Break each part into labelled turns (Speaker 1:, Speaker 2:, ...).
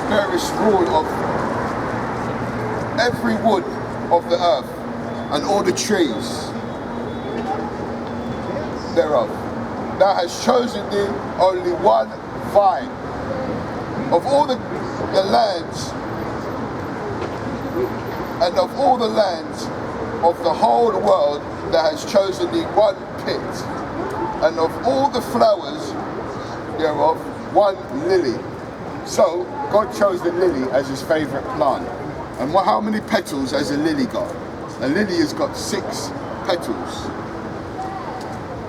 Speaker 1: bearest rule of every wood of the earth, and all the trees thereof. Thou hast chosen thee only one vine. Of all the lands, and of all the lands of the whole world, thou hast chosen thee one pit, and of all the flowers thereof, one lily. So God chose the lily as his favourite plant. And how many petals has a lily got? A lily has got 6 petals.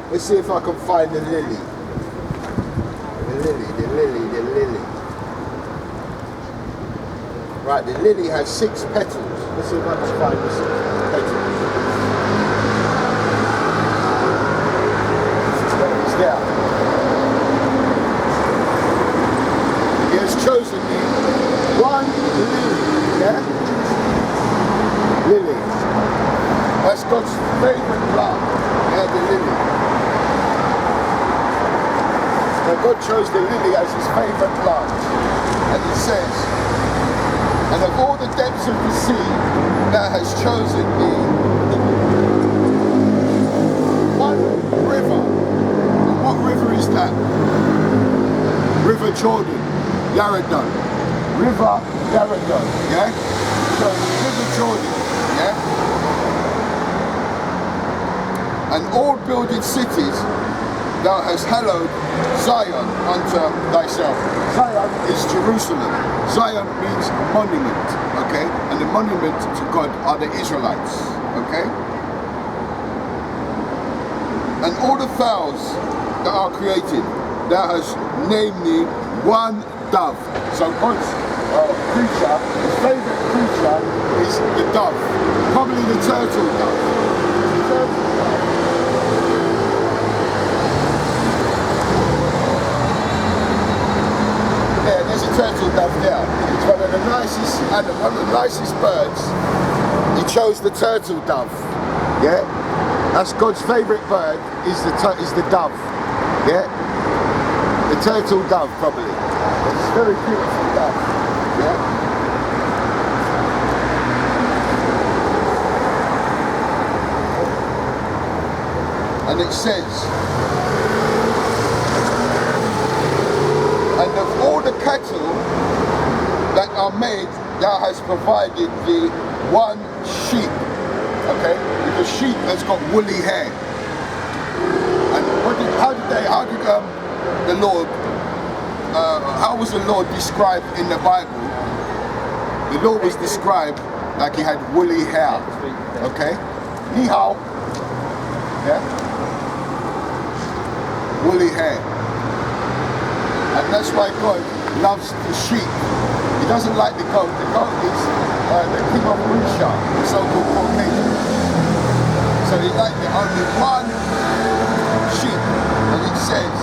Speaker 1: Let's see if I can find the lily. The lily. Right, the lily has 6 petals. Let's see if I can find the 6 petals. There it's there. He has chosen me one lily, yeah? Lily. That's God's favourite plant, yeah, the lily. Now God chose the lily as his favourite plant. And he says, and of all the depths of the sea, thou hast chosen thee one river. And what river is that? River Jordan, Yaradon. River Yaradon, yeah? So, River Jordan, yeah? And all builded cities thou hast hallowed Zion unto thyself. Zion is Jerusalem. Zion means monument, okay? And the monument to God are the Israelites, okay? And all the fowls that are created, thou hast named me one dove. So God's creature, his favourite creature is the dove. Probably the turtle dove. Yeah, there's a turtle dove there. It's one of the nicest animals, one of the nicest birds. He chose the turtle dove. Yeah, that's God's favourite bird. Is the dove. Yeah, the turtle dove probably. It's a very beautiful dove. Yeah. And it says, and of all the cattle that are made, thou hast provided thee one sheep. Okay? Because sheep has got woolly hair. And how was the Lord described in the Bible? The Lord was described like he had woolly hair. Okay? Ni hao. Yeah? Woolly hair. And that's why God loves the sheep. He doesn't like the goat. The goat is the king of Russia, the so-called Caucasian. So he liked only one sheep. And it says,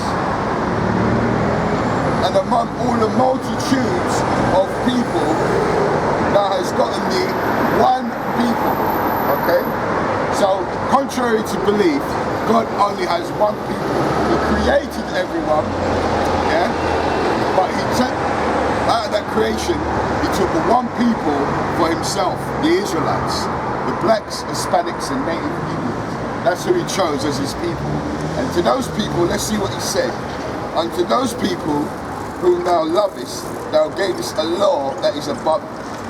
Speaker 1: and among all the multitudes of people, thou hast gotten thee one people. Okay? So, contrary to belief, God only has one people. He created everyone, yeah? But he took, out of that creation, he took one people for himself, the Israelites, the blacks, Hispanics, and Native Indians. That's who he chose as his people. And to those people, let's see what he said. Unto those people whom thou lovest, thou gavest a law that is above,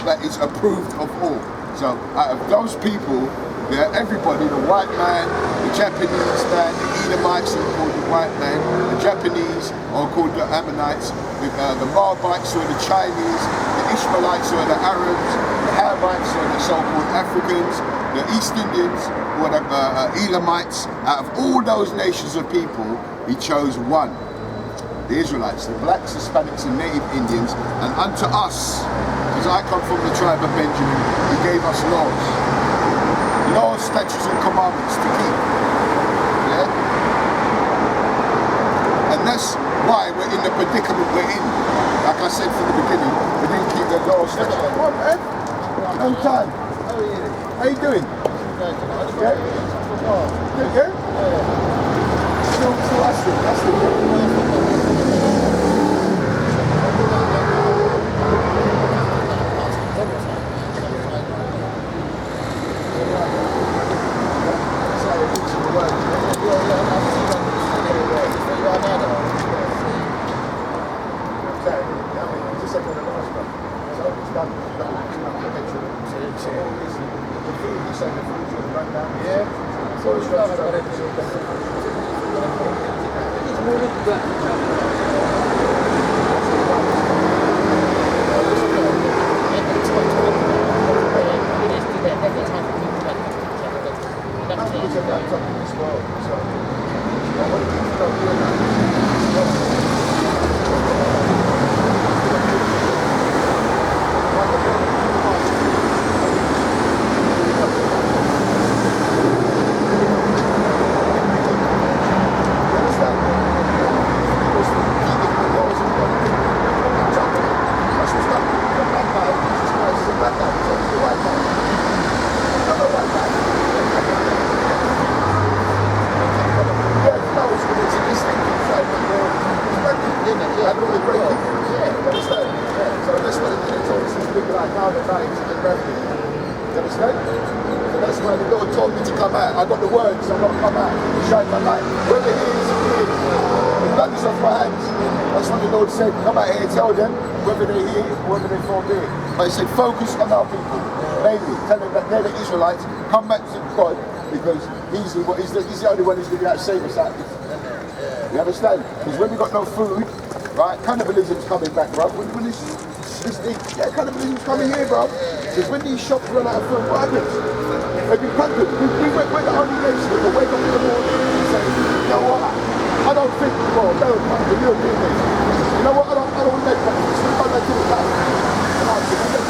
Speaker 1: that is approved of all. So, out of those people, yeah, everybody, the white man, the Japanese man, the Edomites are called the white man, the Japanese are called the Ammonites, the Moabites are the Chinese, the Ishmaelites are the Arabs, the Hamites are the so-called Africans, the East Indians were the Elamites. Out of all those nations of people, he chose one. The Israelites, the blacks, Hispanics and Native Indians, and unto us, because I come from the tribe of Benjamin, he gave us laws. Laws, statutes and commandments to keep. Yeah? And that's why we're in the predicament we're in. Like I said from the beginning, we didn't keep the laws, statutes. Come on, Ed. Long time. How you doing? Yeah? Yeah? So that's the I got the words, I'm gonna come out and shine my light. Whether it is, it is. The blood is off my hands. That's what the Lord said. Come out here and tell them whether they hear it or whether they forbid. But he said, focus on our people. Mainly, tell them that they're the Israelites. Come back to God because he's the only one who's going to be able to save us out of this. You understand? Because when we got no food, right, cannibalism's coming back, bro. Cannibalism's coming here, bro. Because when these shops run out of food, what happens? They've been conquered. We're the only nation that will wake up in the morning and say, you know what? I don't think, well, America, the European nation. You know what? I don't want to make breakfast. We've got that to the back. And I said, in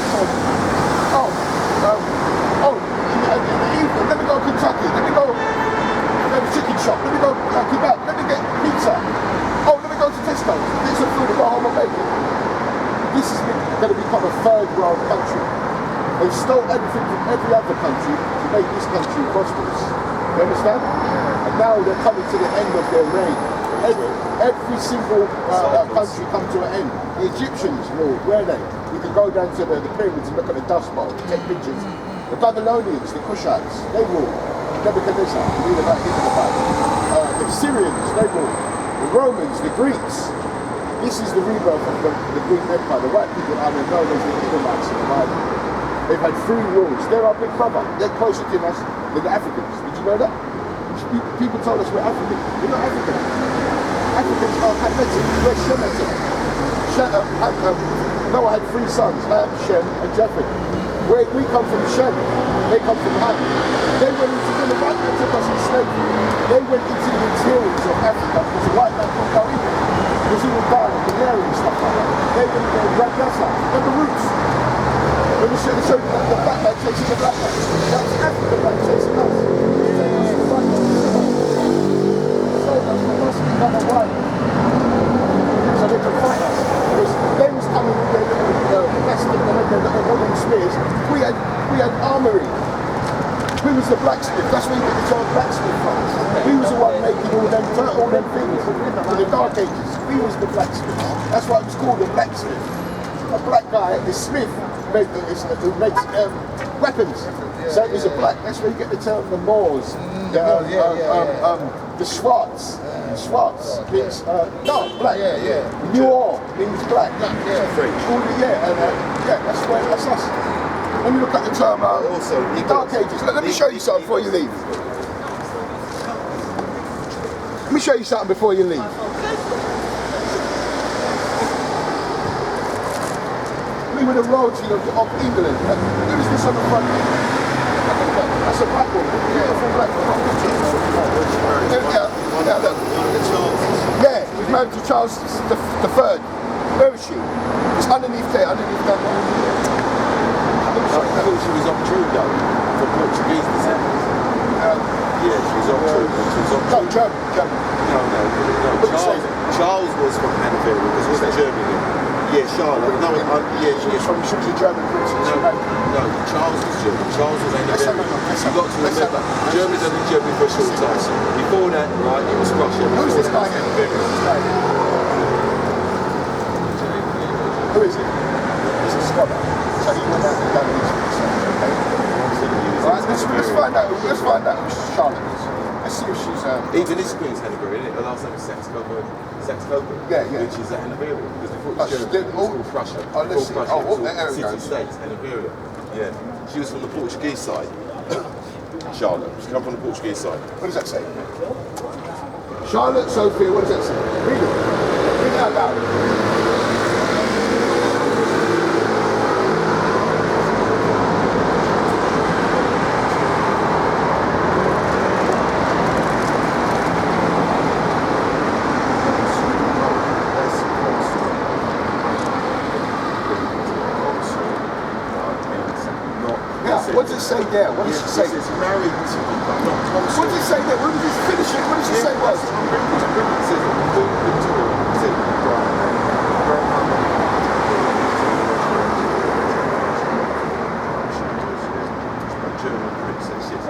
Speaker 1: the evening, let me go to Kentucky. Let me go to the chicken shop. Let me go to kebab. Let me get pizza. Oh, let me go to Tesco. Get some food and go home and make it. This is going to become a third world country. They stole everything from every other country to make this country prosperous. You understand? And now they're coming to the end of their reign. Every single country come to an end. The Egyptians ruled, were they? You can go down to the pyramids and look at the dust bowl, take pictures. The Babylonians, the Kushites, they ruled. Nebuchadnezzar, you read about him in the Bible. The Syrians, they ruled. The Romans, the Greeks. This is the rebirth of the Greek Empire. The white people are known as the Edomites in the Bible. They've had 3 rules. They're our big brother. They're closer to us than the Africans. Did you know that? People told us we're African. We're not African. Africans are Hamitic. We're Shemitic. Noah had 3 sons, Ham, Shem, and Japheth. We come from Shem. They come from Ham. They went into the white man took us in slavery. They went into the interiors of Africa because the white man couldn't go in. Because he was violent, Canary and stuff like that. They went into the Ragasa and the roots. When we show the black man chasing the black man. That was African man chasing us. So they must become a white. So they could fight us. Because they was coming with their little plastic and their little wooden spears. We had armory. We was the blacksmith. That's where you get the term blacksmith from. We was the one making all them things in the Dark Ages. We was the blacksmith. That's why it was called a blacksmith. A black guy, the smith, who makes weapons. So he's a black. That's where you get the term the Moors, the Schwartz. Schwartz means dark, black. Noir means black. French. That's us. Let me look at the term also Dark Ages. Let me show you something before you leave. Let me show you something before you leave. We were the royalty of England. Who is this on the front? That's a black woman. Beautiful black woman. Yeah, he's married to Charles III. Where is she? It's underneath there, underneath that one.
Speaker 2: I thought she was Obtrudo for Portuguese descendants. Yeah, she was Obtrudo.
Speaker 1: No, German.
Speaker 2: No. Charles was from Hanover because he was German. Yeah, Charlotte. No, she was
Speaker 1: a German princess.
Speaker 2: No, Charles was German. Charles was Hanover. You got to remember, Germany's only Germany for a short time. Before that, right, it was Russia.
Speaker 1: Who's this guy? Who is he? He's a scholar. So he went out and done these research, okay? Right, let's find out who Charlotte is. Let's see if she's
Speaker 2: even this queen's Hanover, isn't it? Her last name is Saxe-Coburg.
Speaker 1: Yeah.
Speaker 2: Which is Hanoverian, because before it was German, it was called Prussia. City-states, Hanoverian. Yeah. She was from the Portuguese side. Charlotte. She come from the Portuguese side.
Speaker 1: What does that say? Charlotte, Sophia, what does that say? Read it. Read it out loud. What does it say there? What does it say?
Speaker 2: It's married to not consul.
Speaker 1: What does it say there? When did you finish it? What does it say was?
Speaker 2: German princess, yes.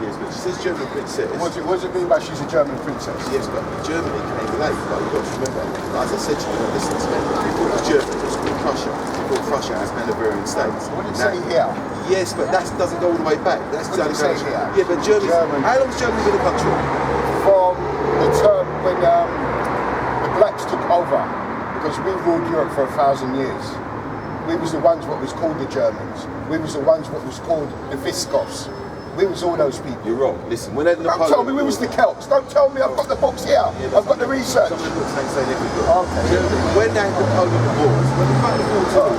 Speaker 2: Yes, but she says German princess.
Speaker 1: What does it mean by she's a German princess?
Speaker 2: Yes, but Germany came late, but you've got to remember, as I said to you, listen to me, before it was Germany, it was called Prussia. Before Prussia has Hanoverian states.
Speaker 1: What did it say here?
Speaker 2: Yes, but that doesn't go all the way back. That's
Speaker 1: what did it say here?
Speaker 2: Yeah, but Germany. How long has Germany been a country?
Speaker 1: From the term when the blacks took over, because we ruled Europe for 1,000 years. We was the ones what was called the Germans. We was the ones what was called the Visigoths. We was all those people.
Speaker 2: You're wrong. Listen, when they
Speaker 1: Don't tell me we was the Celts. Don't tell me I've got the books here. I've got the research.
Speaker 2: Some of the books ain't saying everything.
Speaker 1: Okay.
Speaker 2: Germany, when they had the Napoleon Wars, when they fought the war to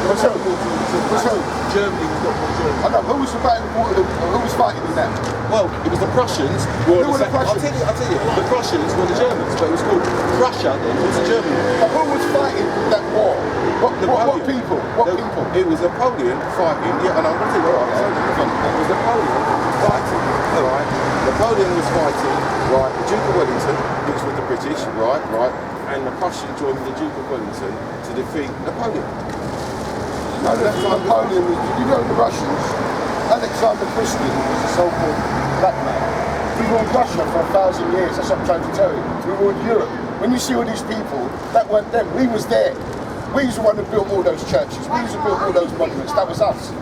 Speaker 1: What's who?
Speaker 2: Germany was not from Germany.
Speaker 1: I know, who was fighting in that?
Speaker 2: Well, it was the Prussians.
Speaker 1: Who were the Prussians?
Speaker 2: I'll tell you, the Prussians were the Germans, but it was called Prussia then, it was the German.
Speaker 1: But who was fighting that war? What people? What people?
Speaker 2: It was Napoleon fighting, yeah, and I'm going to tell you what, it was Napoleon fighting, alright? Napoleon was fighting, right, the Duke of Wellington, which was the British, right, and the Prussians joined the Duke of Wellington to defeat Napoleon.
Speaker 1: No, that's Napoleon. You know the Russians? Alexander Christian was a so-called black man. We ruled Russia for 1,000 years, that's what I'm trying to tell you. We ruled Europe. When you see all these people, that weren't them, we was there. We was the one who built all those churches, we was the built all those monuments, that was us.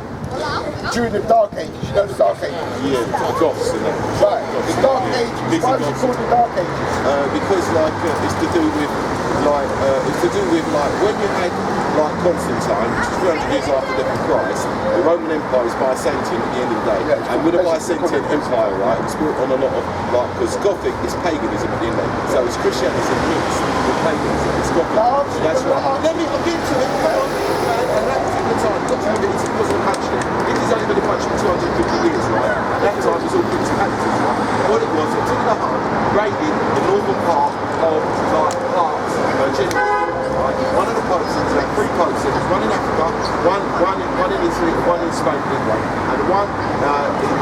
Speaker 1: During the Dark Ages, you know the Dark Ages?
Speaker 2: Yeah, the Goths and that.
Speaker 1: Right, the Dark Ages, why was it called the Dark Ages?
Speaker 2: Because it's to do with when you had like Constantine, which is 300 years after the death of Christ, the Roman Empire was Byzantine at the end of the day. Yeah, and with the Byzantine Empire, right, it was built on a lot of, like, because Gothic is paganism at the end of the day. So it's Christianity mixed with paganism. It's Gothic. So that's right. I'll get to it, and that particular time, got to remember, it wasn't a country. It has only been a country for 250 years, right? At that time, it was all principalities, right? What it was, it took the hunt, raided the northern part of, like, parts of Germany. One of the popes, there were 3 popes, there was one in Africa, one in Italy, one in Spain, England, and one in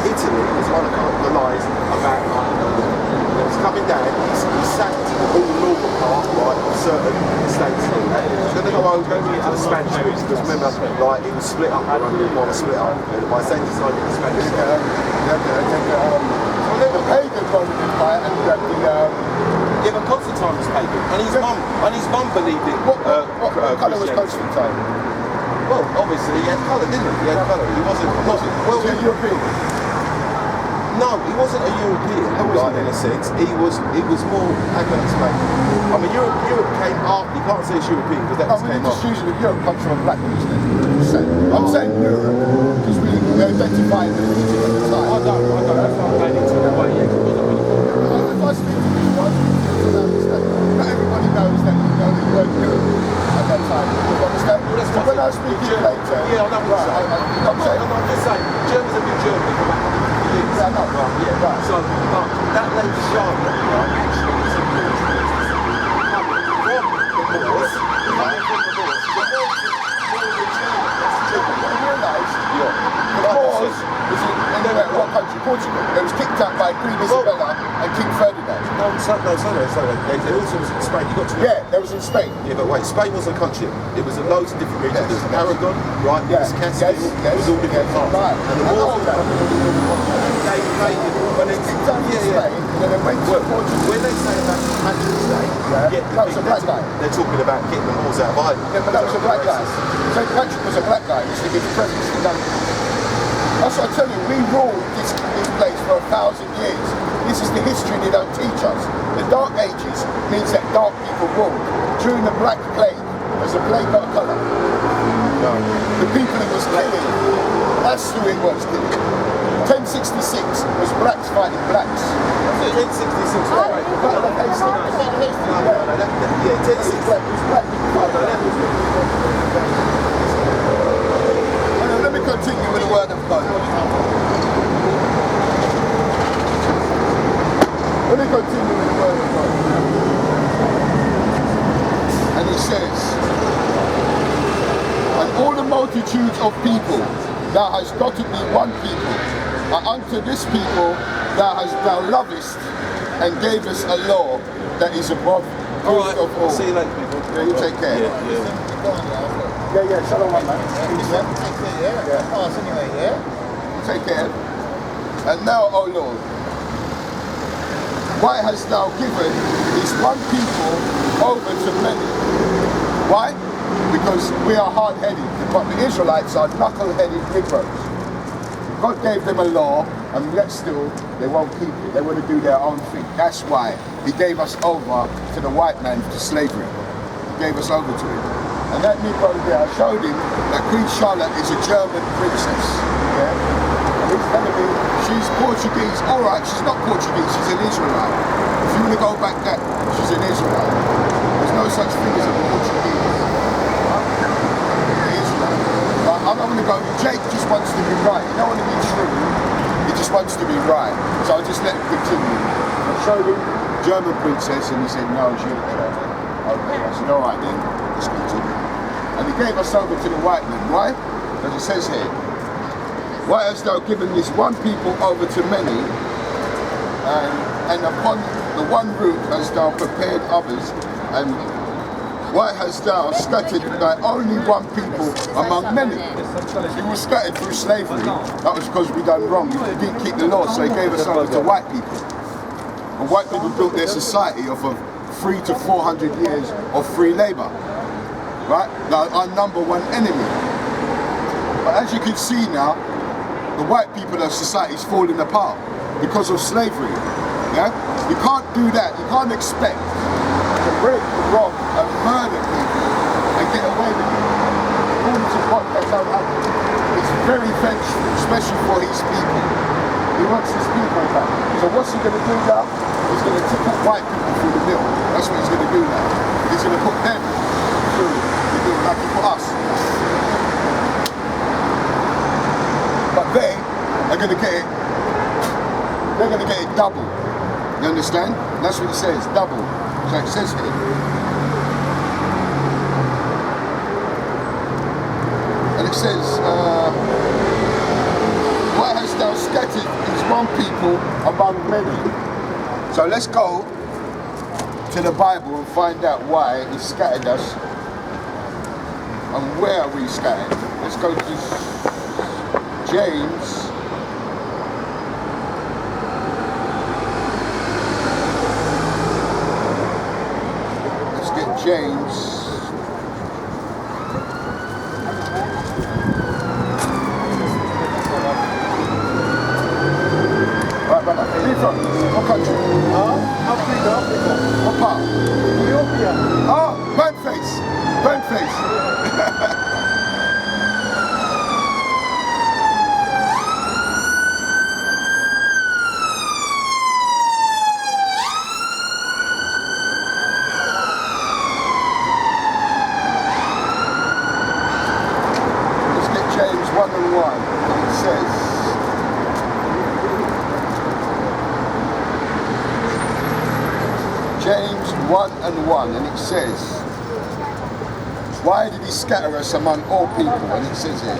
Speaker 2: Italy was one of the lies about it was coming down, he sacked all the northern part, right, of certain states. He's going to go into the Spanish bits, because remember, like, it was split up, the Roman Empire was split up, and by the same time the Spanish side.
Speaker 1: The pagan Roman Empire and
Speaker 2: yeah, but Constantine was pagan, and his mum believed it.
Speaker 1: What colour was Constantine?
Speaker 2: Well, obviously he had colour, didn't he? He had colour. He wasn't.
Speaker 1: Was he European?
Speaker 2: No, he wasn't a European, like, in a sense. He was more, how can I explain? I mean, Europe came after. You can't say it's European because that came
Speaker 1: just
Speaker 2: after.
Speaker 1: usually Europe comes from a black region. I'm saying Europe because we identify the region at the time.
Speaker 2: I don't. That's not planning to the way it wasn't really.
Speaker 1: If I speak to people, not everybody knows that you know the word Europe at that time. You understand? So when I speak to you later,
Speaker 2: yeah, I know what you're saying. I'm just saying, Germans have been Germany for about 150 years.
Speaker 1: Yeah, I know.
Speaker 2: Right, yeah, right. So, but that lady Charlotte, right, actually is a Moors. From the Moors,
Speaker 1: what country? Portugal. It was kicked out by Queen Isabella and King Ferdinand.
Speaker 2: No, they also was in Spain. You got to.
Speaker 1: Yeah, there was in Spain.
Speaker 2: Yeah, but wait, Spain wasn't a country. It was loads of different regions. There was Aragon, right? There was Castile. It was all different parts.
Speaker 1: Right.
Speaker 2: And the Moors they invaded.
Speaker 1: When they kicked out Spain, then they went to Portugal.
Speaker 2: When they say about Patrick's Day,
Speaker 1: that was a black guy.
Speaker 2: They're talking about getting the Moors out of Ireland.
Speaker 1: Yeah, but that was a black guy. St. Patrick was a black guy. He used to give presents to them. That's what I tell you, we ruled this place for 1,000 years. This is the history they don't teach us. The Dark Ages means that dark people ruled. During the Black Plague, was the plague not a colour?
Speaker 2: No.
Speaker 1: The people it was killing, that's who it was killing. 1066 was blacks fighting blacks.
Speaker 2: 1066, right? Yeah, 1066.
Speaker 1: Let me continue with the word of God. Let me continue with the word of God. And it says, and all the multitudes of people thou hast dotted me one people, and unto this people thou lovest, and gavest a law that is above all
Speaker 2: Alright,
Speaker 1: of all.
Speaker 2: see you later, people.
Speaker 1: Yeah, you take care. Yeah, shalom, man. Take care. And now, O Lord, why hast thou given this one people over to many? Why? Because we are hard-headed, but the Israelites are knuckle-headed Negroes. God gave them a law, and yet still they won't keep it. They want to do their own thing. That's why he gave us over to the white man to slavery. He gave us over to him. And that Negro there, I showed him that Queen Charlotte is a German princess. Yeah? And he's telling me she's Portuguese. All right, she's not Portuguese, she's an Israelite. If you want to go back that, she's an Israelite. There's no such thing as a Portuguese. But I'm not going to go, Jake just wants to be right. He don't want to be true, he just wants to be right. So I just let him continue. I showed him German princess and he said, no, she ain't German. Okay, I said, all right then, let's continue. And he gave us over to the white man. Why? Because it says here, why hast thou given this one people over to many, and upon the one root hast thou prepared others, and why hast thou scattered thy only one people among many? We were scattered through slavery. That was because we done wrong. We didn't keep the law, so he gave us over to white people. And white people built their society off of 300 to 400 years of free labor. Right? Now, our number one enemy. But as you can see now, the white people of society is falling apart because of slavery. Yeah? You can't do that. You can't expect to break the rob and murder people and get away with it. According to God, that don't happen. It's very vengeful, especially for his people. He wants his people back. So what's he going to do now? He's going to put white people through the mill. That's what he's going to do now. He's going to put them through the mill like he put us. But they are going to get it. They're going to get it double. You understand? That's what it says, double. So it says here. And it says, why hast thou scattered these one people among many? So let's go to the Bible and find out why he scattered us and where we scattered. Let's go to James. James. Right, brother. Where are you from? What country? Africa. What part? Ethiopia. Oh, burnt face. Burnt face. James 1 and 1, and it says, James 1 and 1, and it says, why did he scatter us among all people? And it says here,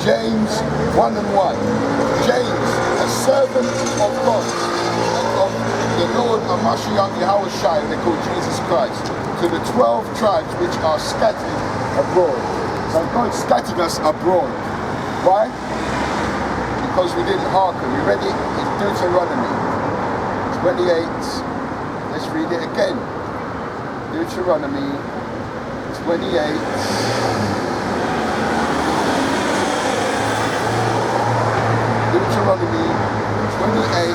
Speaker 1: James 1 and 1, James, a servant of God, and of the Lord of Mashiach Yahushua, they call Jesus Christ, to the 12 tribes which are scattered abroad. So God scattered us abroad. Why? Because we didn't hearken. You ready? It's Deuteronomy 28. Let's read it again. Deuteronomy 28. Deuteronomy 28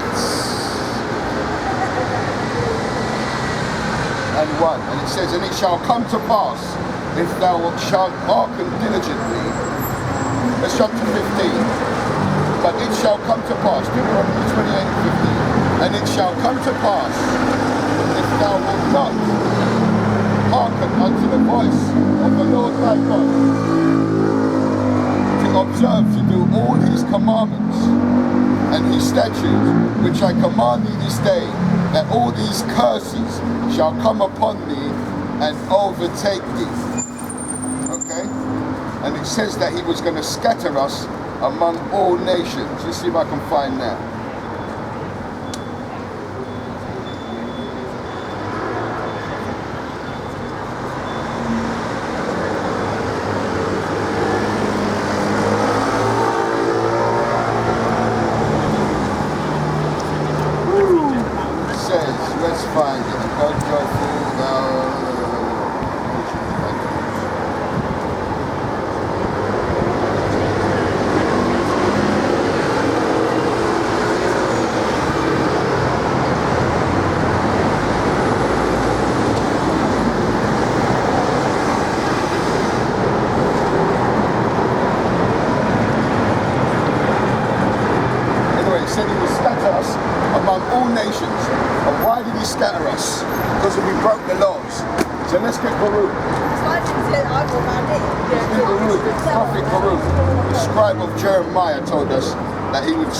Speaker 1: and 1. And it says, and it shall come to pass, if thou shalt hearken diligently, that's chapter 15. But it shall come to pass, Deuteronomy 28:15, and it shall come to pass, if thou wilt not hearken unto the voice of the Lord thy God, to observe to do all his commandments and his statutes, which I command thee this day, that all these curses shall come upon thee and overtake thee. Okay? And it says that he was going to scatter us among all nations. Let's see if I can find that. Let's find it. God go through anyway, he said he would scatter us among all nations. And why did he scatter us? Because we broke the laws. So let's get Baruch. Let's get Baruch. Prophet Baruch, the scribe of Jeremiah, told us that he would